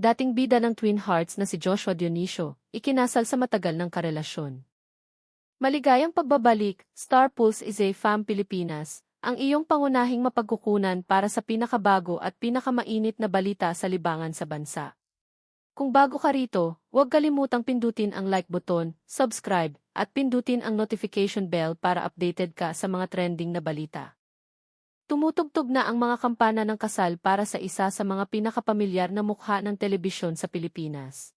dating bida ng Twin Hearts na si Joshua Dionisio, ikinasal sa matagal ng karelasyon. Maligayang pagbabalik, Star Pulse is a Fam Pilipinas, ang iyong pangunahing mapagkukunan para sa pinakabago at pinakamainit na balita sa libangan sa bansa. Kung bago ka rito, huwag kalimutang pindutin ang like button, subscribe, at pindutin ang notification bell para updated ka sa mga trending na balita. Tumutugtog na ang mga kampana ng kasal para sa isa sa mga pinakapamilyar na mukha ng telebisyon sa Pilipinas.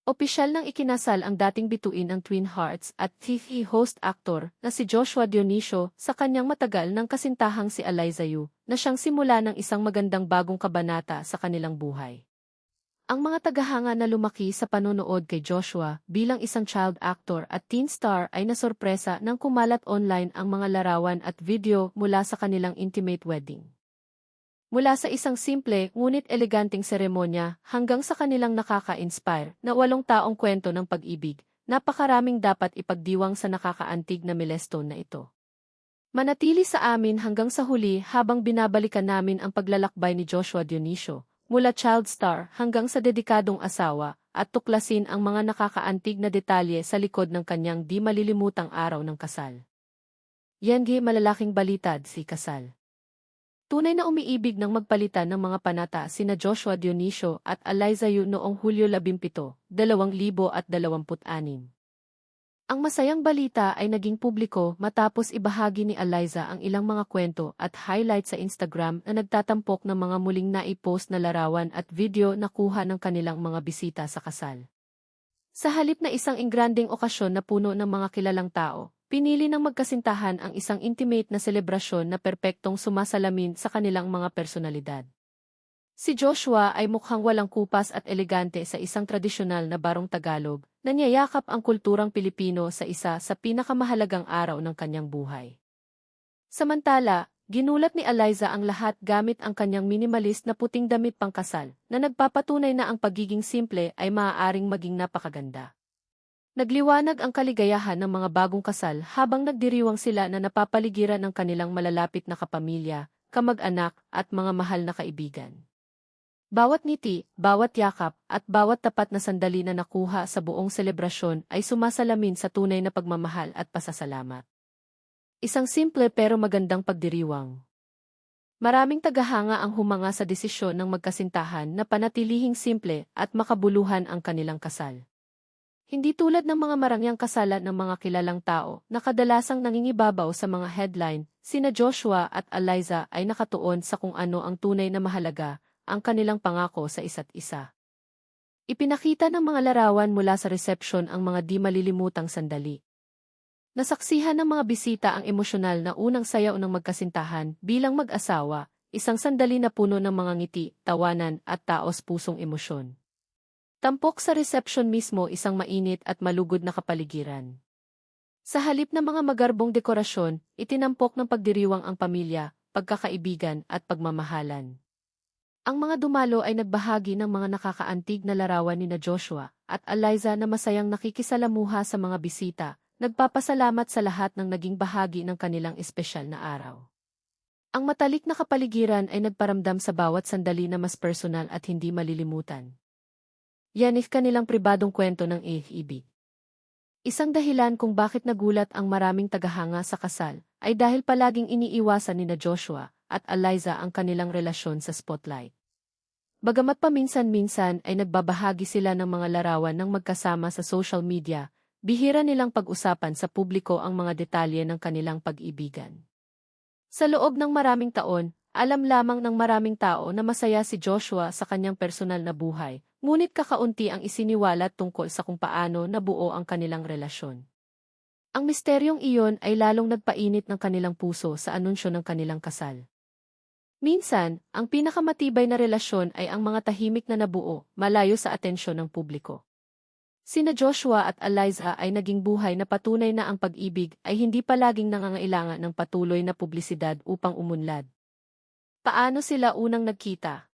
Opisyal nang ikinasal ang dating bituin ng Twin Hearts at TV host actor na si Joshua Dionisio sa kanyang matagal ng kasintahang si Eliza Yu, na siyang simula ng isang magandang bagong kabanata sa kanilang buhay. Ang mga tagahanga na lumaki sa panonood kay Joshua bilang isang child actor at teen star ay nasorpresa nang kumalat online ang mga larawan at video mula sa kanilang intimate wedding. Mula sa isang simple ngunit eleganteng seremonya hanggang sa kanilang nakaka-inspire na 8 taong kwento ng pag-ibig, napakaraming dapat ipagdiwang sa nakakaantig na milestone na ito. Manatili sa amin hanggang sa huli habang binabalikan namin ang paglalakbay ni Joshua Dionisio, mula child star hanggang sa dedikadong asawa, at tuklasin ang mga nakakaantig na detalye sa likod ng kanyang di malilimutang araw ng kasal. Yengi malalaking balitad si kasal. Tunay na umiibig ng magpalitan ng mga panata sina Joshua Dionisio at Eliza Yu noong Hulyo 17, 2026. Ang masayang balita ay naging publiko matapos ibahagi ni Eliza ang ilang mga kwento at highlight sa Instagram na nagtatampok ng mga muling naipost na larawan at video na kuha ng kanilang mga bisita sa kasal. Sa halip na isang ingranding okasyon na puno ng mga kilalang tao, pinili ng magkasintahan ang isang intimate na selebrasyon na perpektong sumasalamin sa kanilang mga personalidad. Si Joshua ay mukhang walang kupas at elegante sa isang tradisyonal na barong Tagalog, na niyayakap ang kulturang Pilipino sa isa sa pinakamahalagang araw ng kanyang buhay. Samantala, ginulat ni Eliza ang lahat gamit ang kanyang minimalist na puting damit pangkasal, na nagpapatunay na ang pagiging simple ay maaaring maging napakaganda. Nagliwanag ang kaligayahan ng mga bagong kasal habang nagdiriwang sila na napapaligiran ng kanilang malalapit na kapamilya, kamag-anak at mga mahal na kaibigan. Bawat ngiti, bawat yakap, at bawat tapat na sandali na nakuha sa buong selebrasyon ay sumasalamin sa tunay na pagmamahal at pasasalamat. Isang simple pero magandang pagdiriwang. Maraming tagahanga ang humanga sa desisyon ng magkasintahan na panatilihing simple at makabuluhan ang kanilang kasal. Hindi tulad ng mga marangyang kasalan ng mga kilalang tao na kadalasang nangingibabaw sa mga headline, sina Joshua at Eliza ay nakatuon sa kung ano ang tunay na mahalaga, ang kanilang pangako sa isa't isa. Ipinakita ng mga larawan mula sa reception ang mga di malilimutang sandali. Nasaksihan ng mga bisita ang emosyonal na unang sayaw ng magkasintahan bilang mag-asawa, isang sandali na puno ng mga ngiti, tawanan at taos-pusong emosyon. Tampok sa reception mismo isang mainit at malugod na kapaligiran. Sa halip ng mga magarbong dekorasyon, itinampok ng pagdiriwang ang pamilya, pagkakaibigan at pagmamahalan. Ang mga dumalo ay nagbahagi ng mga nakakaantig na larawan ni Joshua at Eliza na masayang nakikisalamuha sa mga bisita, nagpapasalamat sa lahat ng naging bahagi ng kanilang espesyal na araw. Ang matalik na kapaligiran ay nagparamdam sa bawat sandali na mas personal at hindi malilimutan. Yan kanilang pribadong kwento ng ibig. Isang dahilan kung bakit nagulat ang maraming tagahanga sa kasal ay dahil palaging iniiwasan ni Joshua at Eliza ang kanilang relasyon sa spotlight. Bagamat paminsan-minsan ay nagbabahagi sila ng mga larawan ng magkasama sa social media, bihira nilang pag-usapan sa publiko ang mga detalye ng kanilang pag-ibigan. Sa loob ng maraming taon, alam lamang ng maraming tao na masaya si Joshua sa kanyang personal na buhay, ngunit kakaunti ang isiniwalat tungkol sa kung paano nabuo ang kanilang relasyon. Ang misteryong iyon ay lalong nagpainit ng kanilang puso sa anunsyo ng kanilang kasal. Minsan, ang pinakamatibay na relasyon ay ang mga tahimik na nabuo, malayo sa atensyon ng publiko. Sina Joshua at Eliza ay naging buhay na patunay na ang pag-ibig ay hindi palaging nangangailangan ng patuloy na publisidad upang umunlad. Paano sila unang nagkita?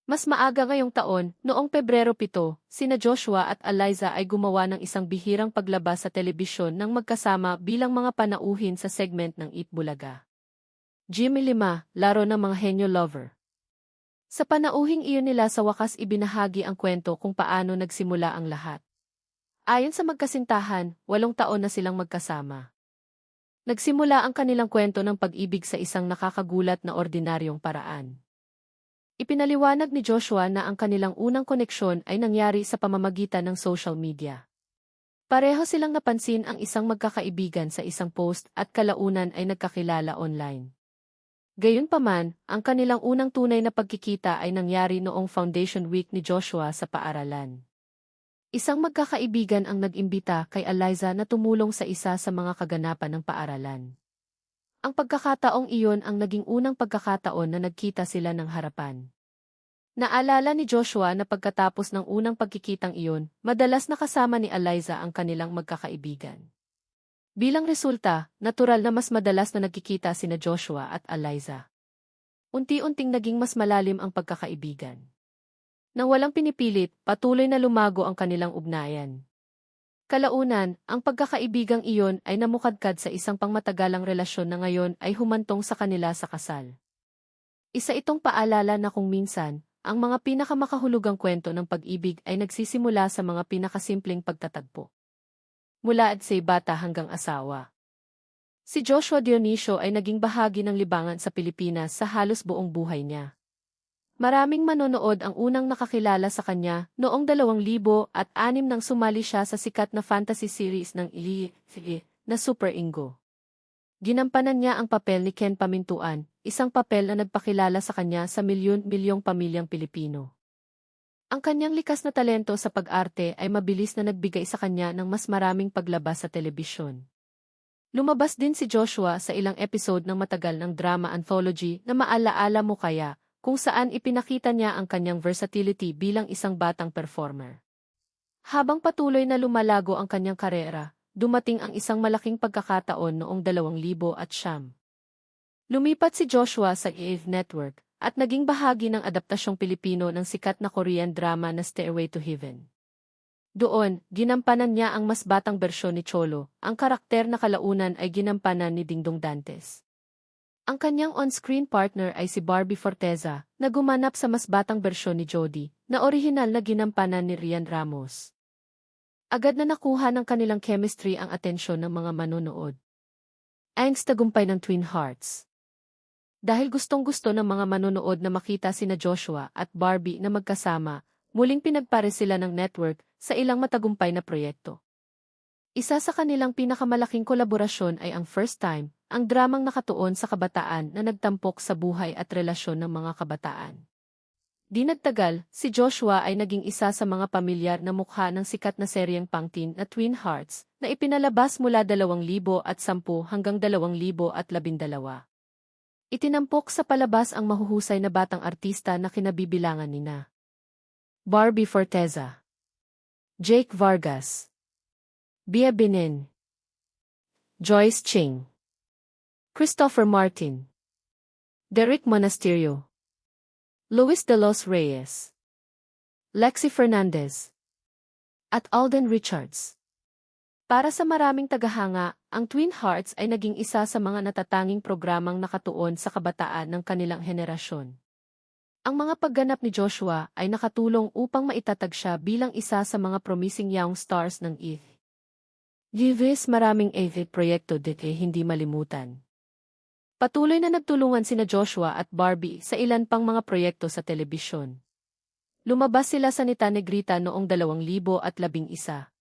Mas maaga ngayong taon, noong Pebrero 7, sina Joshua at Eliza ay gumawa ng isang bihirang paglabas sa telebisyon ng magkasama bilang mga panauhin sa segment ng Eat Bulaga. Jimmy 5, Laro ng mga Henyo Lover. Sa panauhing iyon nila sa wakas ibinahagi ang kwento kung paano nagsimula ang lahat. Ayon sa magkasintahan, 8 taon na silang magkasama. Nagsimula ang kanilang kwento ng pag-ibig sa isang nakakagulat na ordinaryong paraan. Ipinaliwanag ni Joshua na ang kanilang unang koneksyon ay nangyari sa pamamagitan ng social media. Pareho silang napansin ang isang magkakaibigan sa isang post at kalaunan ay nagkakilala online. Gayunpaman, ang kanilang unang tunay na pagkikita ay nangyari noong Foundation Week ni Joshua sa paaralan. Isang magkakaibigan ang nag-imbita kay Eliza na tumulong sa isa sa mga kaganapan ng paaralan. Ang pagkakataong iyon ang naging unang pagkakataon na nagkita sila ng harapan. Naalala ni Joshua na pagkatapos ng unang pagkikitang iyon, madalas nakasama ni Eliza ang kanilang magkakaibigan. Bilang resulta, natural na mas madalas na nagkikita sina Joshua at Eliza. Unti-unting naging mas malalim ang pagkakaibigan. Nang walang pinipilit, patuloy na lumago ang kanilang ugnayan. Kalaunan, ang pagkakaibigang iyon ay namukadkad sa isang pangmatagalang relasyon na ngayon ay humantong sa kanila sa kasal. Isa itong paalala na kung minsan, ang mga pinakamakahulugang kwento ng pag-ibig ay nagsisimula sa mga pinakasimpleng pagtatagpo. Mula at say bata hanggang asawa. Si Joshua Dionisio ay naging bahagi ng libangan sa Pilipinas sa halos buong buhay niya. Maraming manonood ang unang nakakilala sa kanya noong 2006 nang sumali siya sa sikat na fantasy series ng na Super Ingo. Ginampanan niya ang papel ni Ken Pamintuan, isang papel na nagpakilala sa kanya sa milyon-milyong pamilyang Pilipino. Ang kanyang likas na talento sa pag-arte ay mabilis na nagbigay sa kanya ng mas maraming paglabas sa telebisyon. Lumabas din si Joshua sa ilang episode ng matagal ng drama anthology na Maalaala Mo Kaya, kung saan ipinakita niya ang kanyang versatility bilang isang batang performer. Habang patuloy na lumalago ang kanyang karera, dumating ang isang malaking pagkakataon noong 2009. Lumipat si Joshua sa EVE Network at naging bahagi ng adaptasyong Pilipino ng sikat na Korean drama na Stairway to Heaven. Doon, ginampanan niya ang mas batang bersyon ni Cholo, ang karakter na kalaunan ay ginampanan ni Dingdong Dantes. Ang kanyang on-screen partner ay si Barbie Forteza, na gumanap sa mas batang bersyon ni Jody, na orihinal na ginampanan ni Rian Ramos. Agad na nakuha ng kanilang chemistry ang atensyon ng mga manonood. Ang tagumpay ng Twin Hearts. Dahil gustong-gusto ng mga manonood na makita sina Joshua at Barbie na magkasama, muling pinagpare sila ng network sa ilang matagumpay na proyekto. Isa sa kanilang pinakamalaking kolaborasyon ay ang First Time, ang dramang nakatuon sa kabataan na nagtampok sa buhay at relasyon ng mga kabataan. Di nagtagal, si Joshua ay naging isa sa mga pamilyar na mukha ng sikat na seryeng pang-teen na Twin Hearts na ipinalabas mula 2010 hanggang 2012. Itinampok sa palabas ang mahuhusay na batang artista na kinabibilangan nina Barbie Forteza, Jake Vargas, Bia Binin, Joyce Ching, Christopher Martin, Derek Monasterio, Luis de los Reyes, Lexi Fernandez, at Alden Richards. Para sa maraming tagahanga, ang Twin Hearts ay naging isa sa mga natatanging programang nakatuon sa kabataan ng kanilang henerasyon. Ang mga pagganap ni Joshua ay nakatulong upang maitatag siya bilang isa sa mga promising young stars ng EVE. Gives maraming EVE proyekto dito hindi malimutan. Patuloy na nagtulungan sina Joshua at Barbie sa ilan pang mga proyekto sa telebisyon. Lumabas sila sa Nita Negrita noong 2011.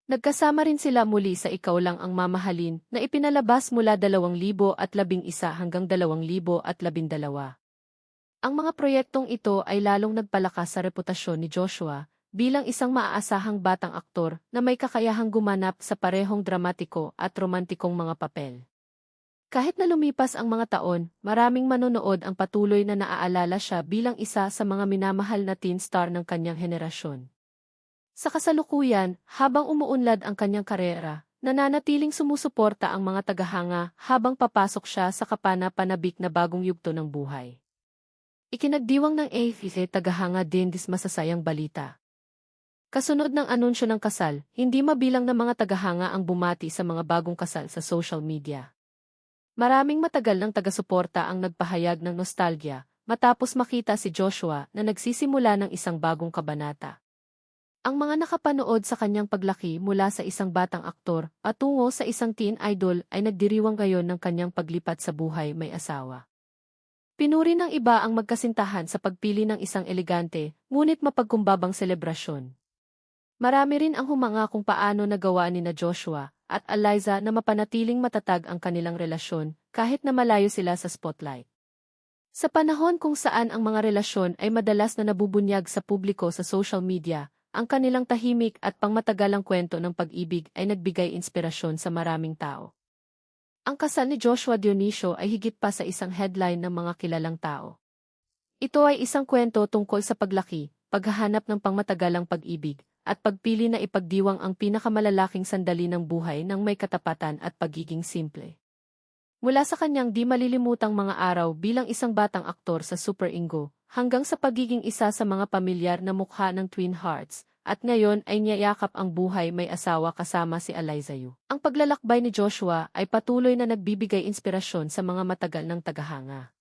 Nagkasama rin sila muli sa Ikaw Lang Ang Mamahalin na ipinalabas mula 2011 hanggang 2012. Ang mga proyektong ito ay lalong nagpalakas sa reputasyon ni Joshua bilang isang maaasahang batang aktor na may kakayahang gumanap sa parehong dramatiko at romantikong mga papel. Kahit na lumipas ang mga taon, maraming manonood ang patuloy na naaalala siya bilang isa sa mga minamahal na teen star ng kanyang henerasyon. Sa kasalukuyan, habang umuunlad ang kanyang karera, nananatiling sumusuporta ang mga tagahanga habang papasok siya sa kapana-panabik na bagong yugto ng buhay. Ikinagdiwang ng AFC tagahanga din masasayang balita. Kasunod ng anunsyo ng kasal, hindi mabilang na mga tagahanga ang bumati sa mga bagong kasal sa social media. Maraming matagal ng taga-suporta ang nagpahayag ng nostalgia, matapos makita si Joshua na nagsisimula ng isang bagong kabanata. Ang mga nakapanood sa kanyang paglaki mula sa isang batang aktor patungo sa isang teen idol ay nagdiriwang ngayon ng kanyang paglipat sa buhay may asawa. Pinuri ng iba ang magkasintahan sa pagpili ng isang elegante, ngunit mapagkumbabang selebrasyon. Marami rin ang humanga kung paano nagawa ni na Joshua at Aliza na mapanatiling matatag ang kanilang relasyon kahit na malayo sila sa spotlight. Sa panahon kung saan ang mga relasyon ay madalas na nabubunyag sa publiko sa social media, ang kanilang tahimik at pangmatagalang kwento ng pag-ibig ay nagbigay inspirasyon sa maraming tao. Ang kasal ni Joshua Dionisio ay higit pa sa isang headline ng mga kilalang tao. Ito ay isang kwento tungkol sa paglaki, paghahanap ng pangmatagalang pag-ibig, at pagpili na ipagdiwang ang pinakamalalaking sandali ng buhay ng may katapatan at pagiging simple. Mula sa kanyang di malilimutang mga araw bilang isang batang aktor sa Super Ingo, hanggang sa pagiging isa sa mga pamilyar na mukha ng Twin Hearts, at ngayon ay niyayakap ang buhay may asawa kasama si Aliza Yu. Ang paglalakbay ni Joshua ay patuloy na nagbibigay inspirasyon sa mga matagal ng tagahanga.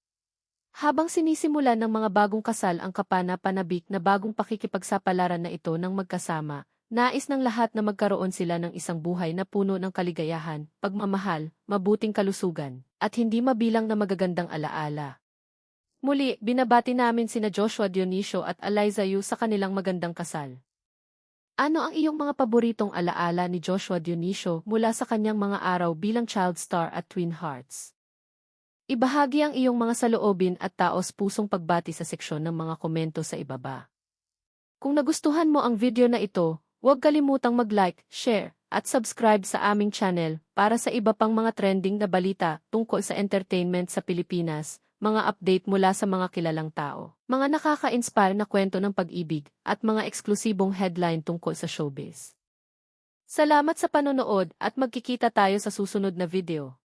Habang sinisimulan ng mga bagong kasal ang kapana-panabik na bagong pakikipagsapalaran na ito ng magkasama, nais ng lahat na magkaroon sila ng isang buhay na puno ng kaligayahan, pagmamahal, mabuting kalusugan, at hindi mabilang na magagandang alaala. Muli, binabati namin sina Joshua Dionisio at Aliza Yu sa kanilang magandang kasal. Ano ang iyong mga paboritong alaala ni Joshua Dionisio mula sa kanyang mga araw bilang child star at Twin Hearts? Ibahagi ang iyong mga saloobin at taos-pusong pagbati sa seksyon ng mga komento sa ibaba. Kung nagustuhan mo ang video na ito, huwag kalimutang mag-like, share, at subscribe sa aming channel para sa iba pang mga trending na balita tungkol sa entertainment sa Pilipinas, mga update mula sa mga kilalang tao, mga nakaka-inspire na kwento ng pag-ibig, at mga eksklusibong headline tungkol sa showbiz. Salamat sa panonood at magkikita tayo sa susunod na video.